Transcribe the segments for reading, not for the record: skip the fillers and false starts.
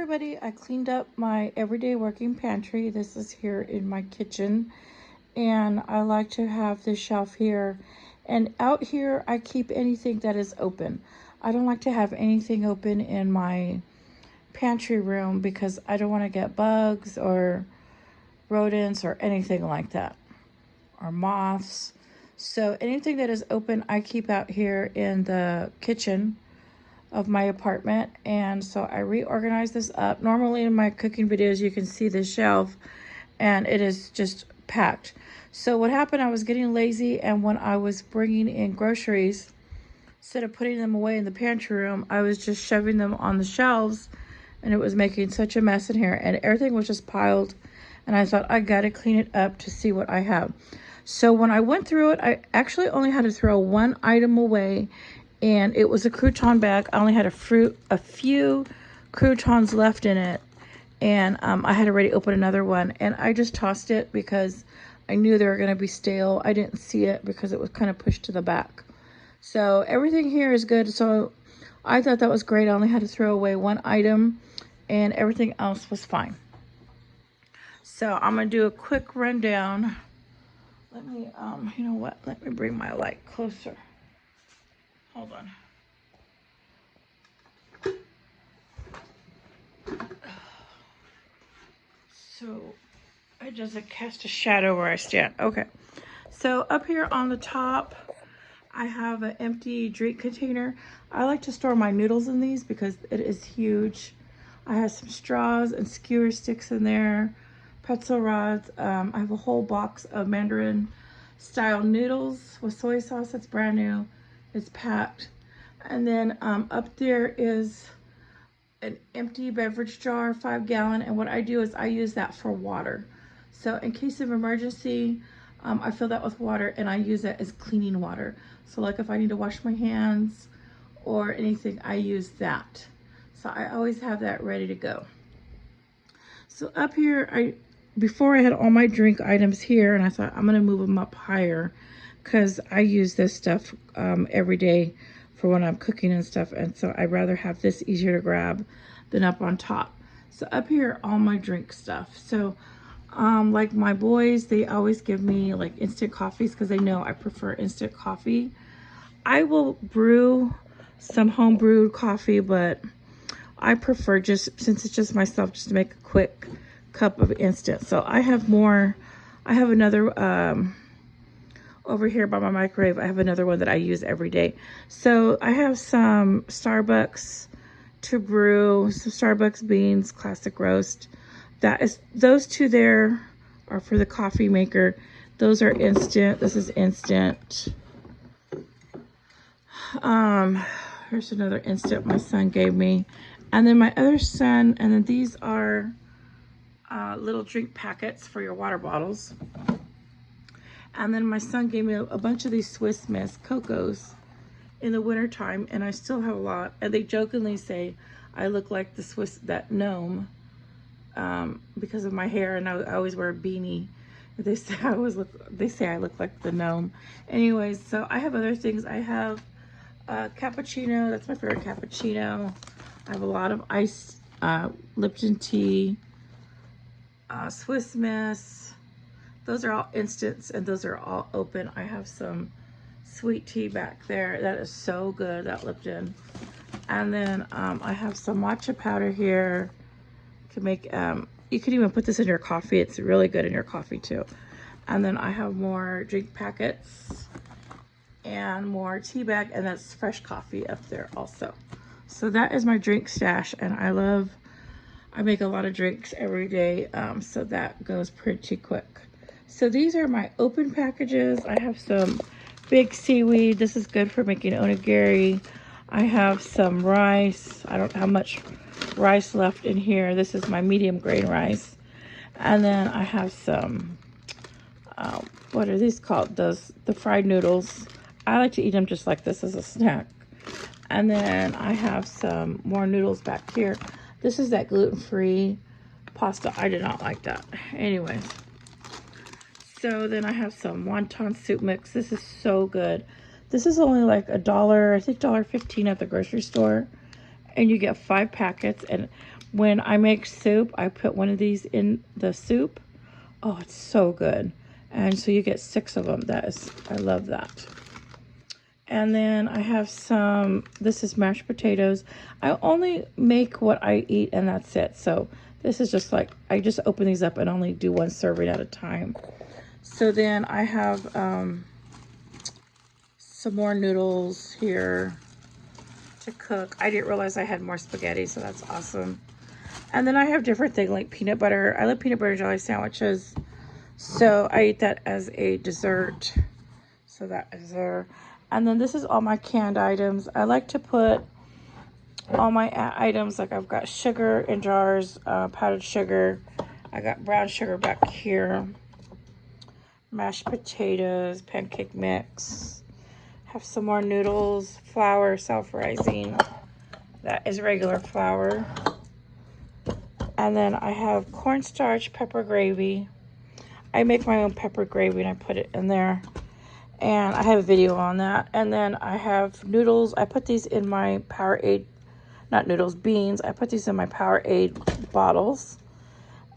everybody, I cleaned up my everyday working pantry. This is here in my kitchen, and I like to have this shelf here, and out here I keep anything that is open. I don't like to have anything open in my pantry room because I don't want to get bugs or rodents or anything like that, or moths. So anything that is open I keep out here in the kitchen of my apartment. And so I reorganized this up. Normally in my cooking videos you can see the shelf and it is just packed. So what happened, I was getting lazy, and when I was bringing in groceries, instead of putting them away in the pantry room, I was just shoving them on the shelves, and it was making such a mess in here, and everything was just piled. And I thought, I gotta clean it up to see what I have. So when I went through it, I actually only had to throw one item away, and it was a crouton bag. I only had a few croutons left in it, and I had already opened another one, and I just tossed it because I knew they were going to be stale. I didn't see it because it was kind of pushed to the back. So everything here is good. So I thought that was great. I only had to throw away one item, and everything else was fine. So I'm going to do a quick rundown. Let me, you know what? Let me bring my light closer. Hold on. So it doesn't cast a shadow where I stand. Okay. So up here on the top, I have an empty drink container. I like to store my noodles in these because it is huge. I have some straws and skewer sticks in there, pretzel rods. I have a whole box of Mandarin style noodles with soy sauce. That's brand new. It's packed. And then up there is an empty beverage jar, 5-gallon, and what I do is I use that for water. So in case of emergency, I fill that with water, and I use it as cleaning water. So like if I need to wash my hands or anything, I use that. So I always have that ready to go. So up here, before I had all my drink items here, and I thought I'm gonna move them up higher because I use this stuff every day for when I'm cooking and stuff, and so I'd rather have this easier to grab than up on top. So up here, all my drink stuff. So like my boys, they always give me like instant coffees because they know I prefer instant coffee. I will brew some home brewed coffee, but I prefer, just since it's just myself, just to make a quick cup of instant. So I have another over here by my microwave. I have another one that I use every day. So I have some Starbucks to brew, some Starbucks beans, classic roast. Those two there are for the coffee maker. Those are instant. This is instant. Here's another instant my son gave me. And then my other son, and then these are little drink packets for your water bottles. And then my son gave me a bunch of these Swiss Miss Cocos in the winter time, and I still have a lot. And they jokingly say I look like that gnome because of my hair, and I always wear a beanie. They say I look like the gnome. Anyways, so I have other things. I have cappuccino. That's my favorite cappuccino. I have a lot of iced Lipton tea, Swiss Miss. Those are all instants, and those are all open. I have some sweet tea back there. That is so good, that Lipton. And then I have some matcha powder here to make, you can even put this in your coffee. It's really good in your coffee too. And then I have more drink packets and more tea bag, and that's fresh coffee up there also. So that is my drink stash, and I make a lot of drinks every day, so that goes pretty quick. So these are my open packages. I have some big seaweed. This is good for making onigiri. I have some rice. I don't have much rice left in here. This is my medium grain rice. And then I have some, what are these called? The fried noodles. I like to eat them just like this as a snack. And then I have some more noodles back here. This is that gluten-free pasta. I did not like that. Anyways. So then I have some wonton soup mix. This is so good. This is only like $1, I think $1.15 at the grocery store. and you get 5 packets. And when I make soup, I put one of these in the soup. Oh, it's so good. And so you get 6 of them. I love that. And then I have some, this is mashed potatoes. I only make what I eat and that's it. So this is just like, I just open these up and only do 1 serving at a time. So then I have some more noodles here to cook. I didn't realize I had more spaghetti, so that's awesome. And then I have different things like peanut butter. I love peanut butter jelly sandwiches. So I eat that as a dessert. So that is there. And then this is all my canned items. I like to put all my items, like I've got sugar in jars, powdered sugar. I got brown sugar back here. Mashed potatoes, pancake mix. Have some more noodles, flour, self-rising. That is regular flour. And then I have cornstarch, pepper gravy. I make my own pepper gravy and I put it in there. And I have a video on that. And then I have noodles. I put these in my Powerade, not noodles, beans. I put these in my Powerade bottles.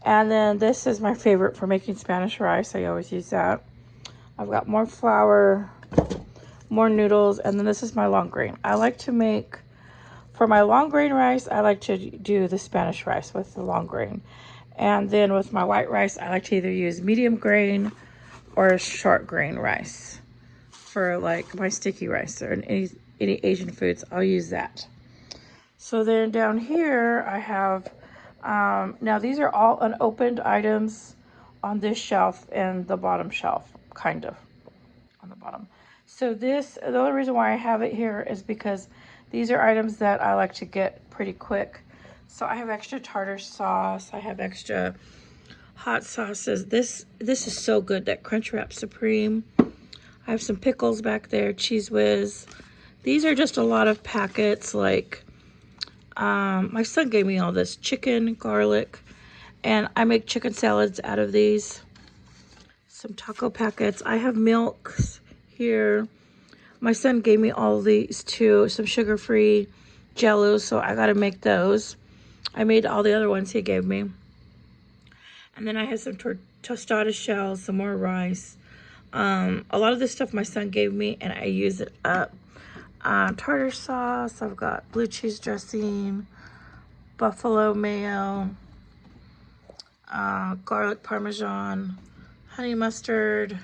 And then this is my favorite for making Spanish rice. I always use that. I've got more flour, more noodles, and then this is my long grain. I like to make, for my long grain rice, I like to do the Spanish rice with the long grain. And then with my white rice, I like to either use medium grain or short grain rice. For like my sticky rice or any Asian foods, I'll use that. So then down here I have, now these are all unopened items on this shelf and the bottom shelf, kind of, on the bottom. So this, the only reason why I have it here is because these are items that I like to get pretty quick. So I have extra tartar sauce, I have extra hot sauces. This is so good, that Crunch Wrap Supreme. I have some pickles back there, Cheese Whiz. These are just a lot of packets, like, my son gave me all this chicken, garlic, and I make chicken salads out of these. Some taco packets. I have milks here. My son gave me all these too, some sugar-free Jello, so I gotta make those. I made all the other ones he gave me. And then I have some tostada shells, some more rice. A lot of this stuff my son gave me and I use it up. Tartar sauce, I've got blue cheese dressing, buffalo mayo, garlic parmesan, honey mustard,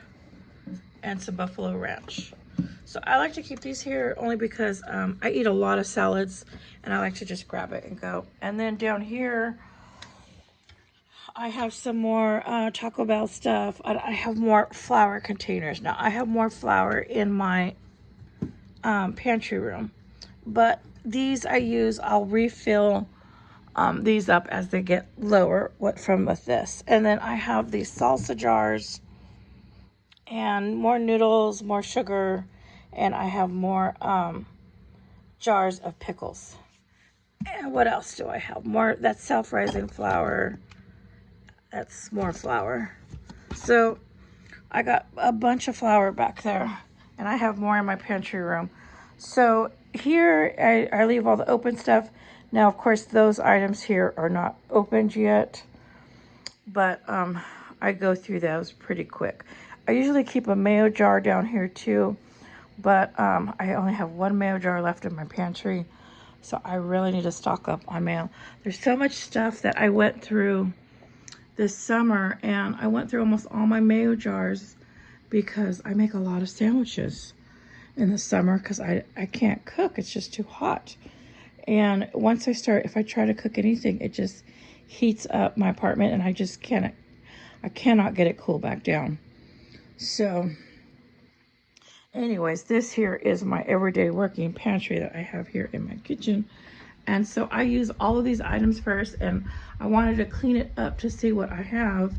and some buffalo ranch. So I like to keep these here only because I eat a lot of salads and I like to just grab it and go. And then down here, I have some more Taco Bell stuff. I have more flour containers. Now, I have more flour in my pantry room. But these I'll refill these up as they get lower with this. And then I have these salsa jars and more noodles, more sugar, and I have more jars of pickles. And what else do I have? More, that's self-rising flour. That's more flour. So I got a bunch of flour back there and I have more in my pantry room. So here I leave all the open stuff. Now, of course, those items here are not opened yet, but I go through those pretty quick. I usually keep a mayo jar down here too, but I only have 1 mayo jar left in my pantry. So I really need to stock up on mayo. There's so much stuff that I went through this summer, and I went through almost all my mayo jars because I make a lot of sandwiches in the summer because I can't cook. It's just too hot. And once if I try to cook anything, it just heats up my apartment and I cannot get it cool back down. So anyways, this here is my everyday working pantry that I have here in my kitchen. And so I use all of these items first, and I wanted to clean it up to see what I have.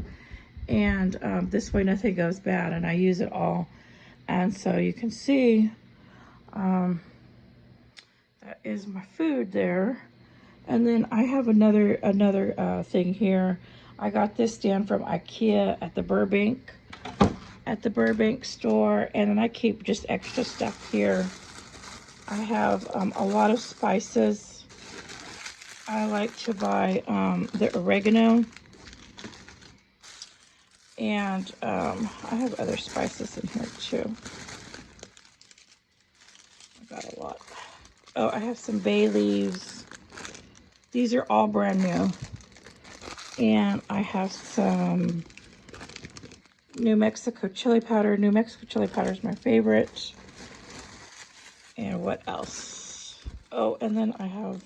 And this way nothing goes bad, and I use it all. And so you can see that is my food there. And then I have another thing here. I got this stand from IKEA at the Burbank store, and then I keep just extra stuff here. I have a lot of spices. I like to buy the oregano. And I have other spices in here too. I got a lot. Oh, I have some bay leaves. These are all brand new. And I have some New Mexico chili powder. New Mexico chili powder is my favorite. And what else? Oh, and then I have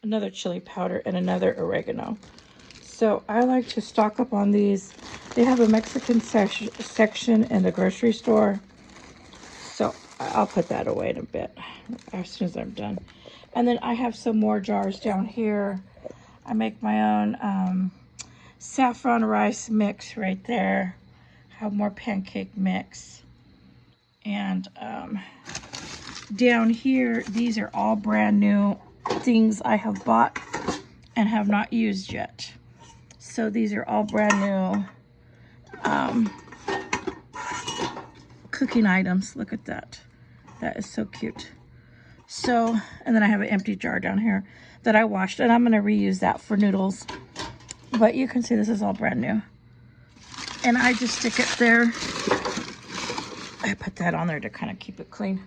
another chili powder and another oregano. So I like to stock up on these. They have a Mexican section in the grocery store. So I'll put that away in a bit as soon as I'm done. And then I have some more jars down here. I make my own saffron rice mix right there. I have more pancake mix. And down here, these are all brand new things I have bought and have not used yet. So these are all brand new cooking items. Look at that. That is so cute. So, and then I have an empty jar down here that I washed, and I'm going to reuse that for noodles. But you can see this is all brand new. And I just stick it there. I put that on there to kind of keep it clean.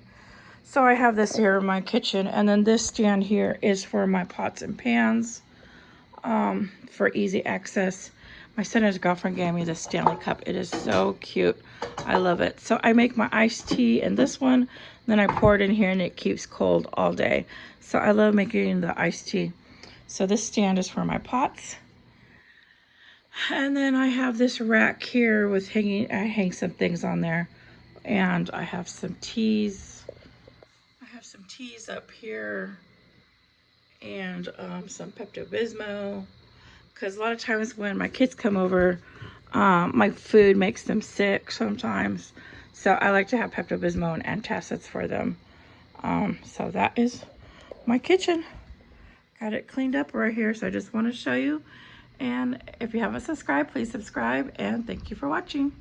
So I have this here in my kitchen, and then this stand here is for my pots and pans for easy access. My son and his girlfriend gave me this Stanley cup. It is so cute. I love it. So I make my iced tea in this one. Then I pour it in here and it keeps cold all day. So I love making the iced tea. So this stand is for my pots. And then I have this rack here with hanging, I hang some things on there. And I have some teas. I have some teas up here. And some Pepto-Bismol. Because a lot of times when my kids come over, my food makes them sick sometimes. So I like to have Pepto-Bismol and antacids for them. So that is my kitchen. Got it cleaned up right here. So I just want to show you. And if you haven't subscribed, please subscribe. And thank you for watching.